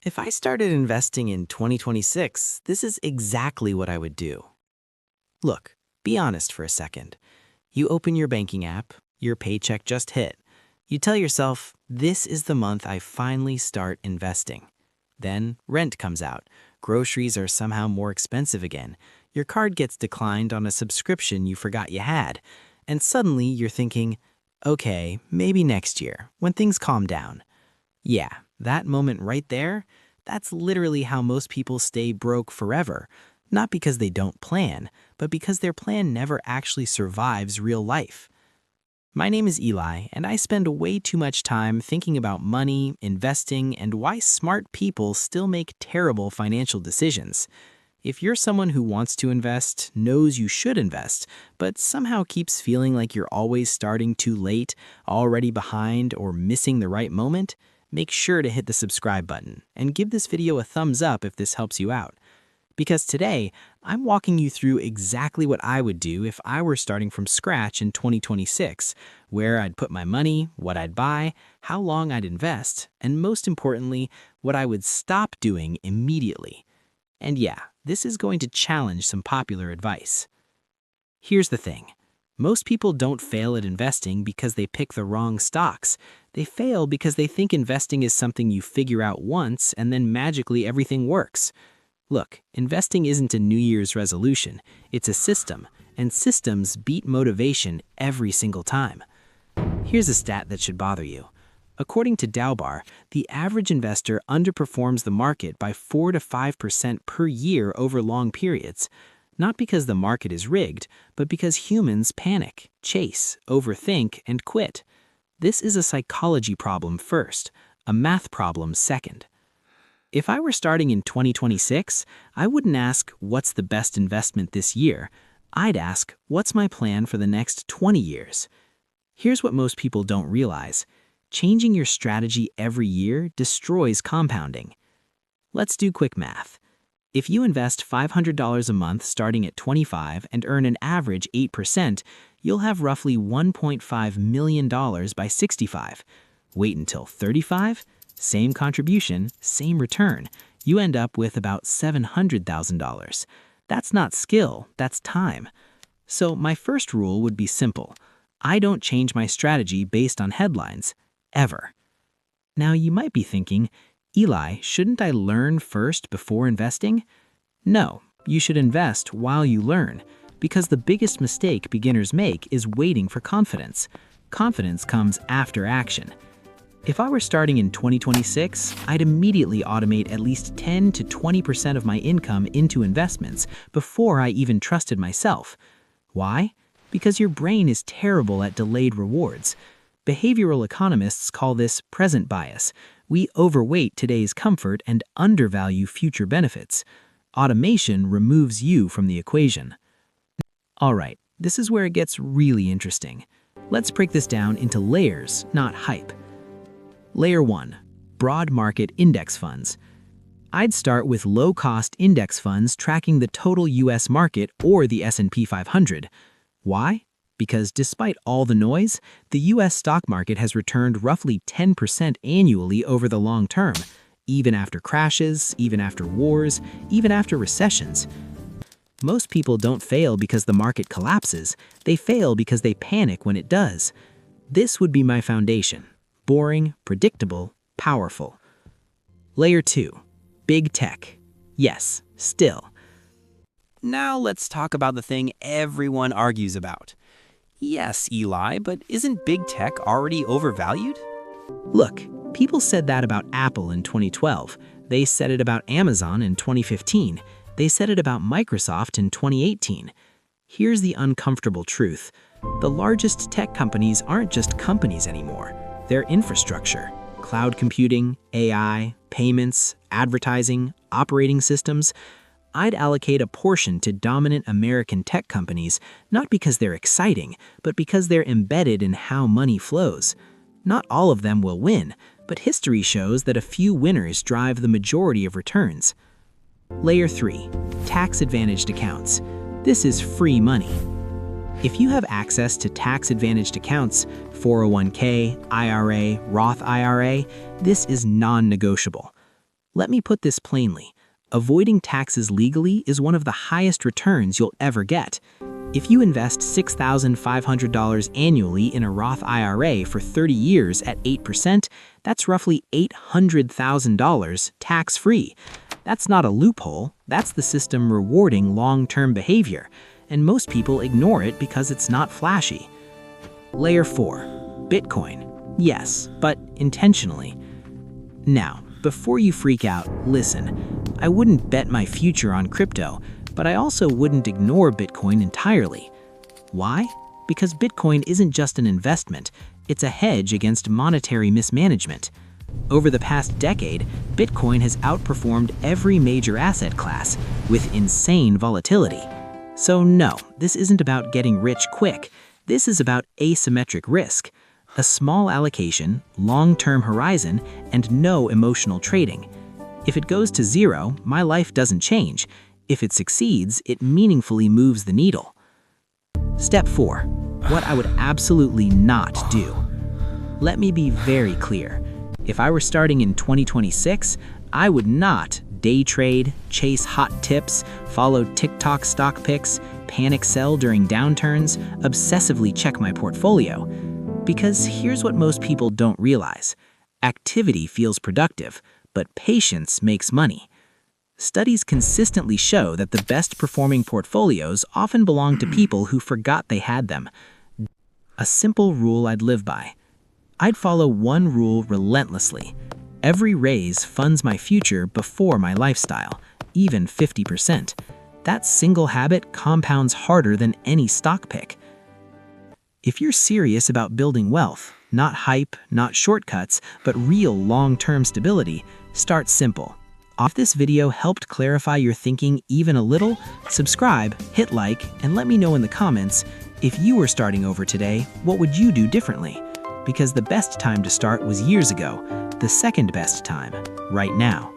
If I started investing in 2026, this is exactly what I would do. Look, be honest for a second. You open your banking app, your paycheck just hit. You tell yourself, this is the month I finally start investing. Then rent comes out, groceries are somehow more expensive again, your card gets declined on a subscription you forgot you had, and suddenly you're thinking, okay, maybe next year, when things calm down. Yeah, that moment right there, that's literally how most people stay broke forever. Not because they don't plan, but because their plan never actually survives real life. My name is Eli, and I spend way too much time thinking about money, investing, and why smart people still make terrible financial decisions. If you're someone who wants to invest, knows you should invest, but somehow keeps feeling like you're always starting too late, already behind, or missing the right moment, make sure to hit the subscribe button and give this video a thumbs up if this helps you out. Because today, I'm walking you through exactly what I would do if I were starting from scratch in 2026, where I'd put my money, what I'd buy, how long I'd invest, and most importantly, what I would stop doing immediately. And yeah, this is going to challenge some popular advice. Here's the thing. Most people don't fail at investing because they pick the wrong stocks. They fail because they think investing is something you figure out once and then magically everything works. Look, investing isn't a New Year's resolution. It's a system, and systems beat motivation every single time. Here's a stat that should bother you. According to Dalbar, the average investor underperforms the market by 4 to 5% per year over long periods. Not because the market is rigged, but because humans panic, chase, overthink, and quit. This is a psychology problem first, a math problem second. If I were starting in 2026, I wouldn't ask, what's the best investment this year? I'd ask, what's my plan for the next 20 years? Here's what most people don't realize. Changing your strategy every year destroys compounding. Let's do quick math. If you invest $500 a month starting at 25 and earn an average 8%, you'll have roughly $1.5 million by 65. Wait until 35? Same contribution, same return. You end up with about $700,000. That's not skill, that's time. So my first rule would be simple. I don't change my strategy based on headlines, ever. Now you might be thinking, Eli, shouldn't I learn first before investing? No, you should invest while you learn, because the biggest mistake beginners make is waiting for confidence. Confidence comes after action. If I were starting in 2026, I'd immediately automate at least 10 to 20% of my income into investments before I even trusted myself. Why? Because your brain is terrible at delayed rewards. Behavioral economists call this present bias. We overweight today's comfort and undervalue future benefits. Automation removes you from the equation. All right, this is where it gets really interesting. Let's break this down into layers, not hype. Layer 1. Broad market index funds. I'd start with low-cost index funds tracking the total US market or the S&P 500. Why? Because despite all the noise, the US stock market has returned roughly 10% annually over the long term, even after crashes, even after wars, even after recessions. Most people don't fail because the market collapses. They fail because they panic when it does. This would be my foundation. Boring, predictable, powerful. Layer 2. Big tech. Yes, still. Now let's talk about the thing everyone argues about. Yes, Eli, but isn't big tech already overvalued? Look, people said that about Apple in 2012. They said it about Amazon in 2015. They said it about Microsoft in 2018. Here's the uncomfortable truth. The largest tech companies aren't just companies anymore. They're infrastructure. Cloud computing, AI, payments, advertising, operating systems. I'd allocate a portion to dominant American tech companies, not because they're exciting, but because they're embedded in how money flows. Not all of them will win, but history shows that a few winners drive the majority of returns. Layer 3. Tax-advantaged accounts. This is free money. If you have access to tax-advantaged accounts, 401k, IRA, Roth IRA, this is non-negotiable. Let me put this plainly. Avoiding taxes legally is one of the highest returns you'll ever get. If you invest $6,500 annually in a Roth IRA for 30 years at 8%, that's roughly $800,000 tax-free. That's not a loophole, that's the system rewarding long-term behavior, and most people ignore it because it's not flashy. Layer 4. Bitcoin. Yes, but intentionally. Now, before you freak out, listen. I wouldn't bet my future on crypto, but I also wouldn't ignore Bitcoin entirely. Why? Because Bitcoin isn't just an investment, it's a hedge against monetary mismanagement. Over the past decade, Bitcoin has outperformed every major asset class with insane volatility. So no, this isn't about getting rich quick. This is about asymmetric risk. A small allocation, long-term horizon, and no emotional trading. If it goes to zero, my life doesn't change. If it succeeds, it meaningfully moves the needle. Step 4. What I would absolutely not do. Let me be very clear. If I were starting in 2026, I would not day trade, chase hot tips, follow TikTok stock picks, panic sell during downturns, obsessively check my portfolio. Because here's what most people don't realize. Activity feels productive, but patience makes money. Studies consistently show that the best performing portfolios often belong to people who forgot they had them. A simple rule I'd live by. I'd follow one rule relentlessly. Every raise funds my future before my lifestyle, even 50%. That single habit compounds harder than any stock pick. If you're serious about building wealth, not hype, not shortcuts, but real long-term stability, start simple. If this video helped clarify your thinking even a little, subscribe, hit like, and let me know in the comments, if you were starting over today, what would you do differently? Because the best time to start was years ago, the second best time, right now.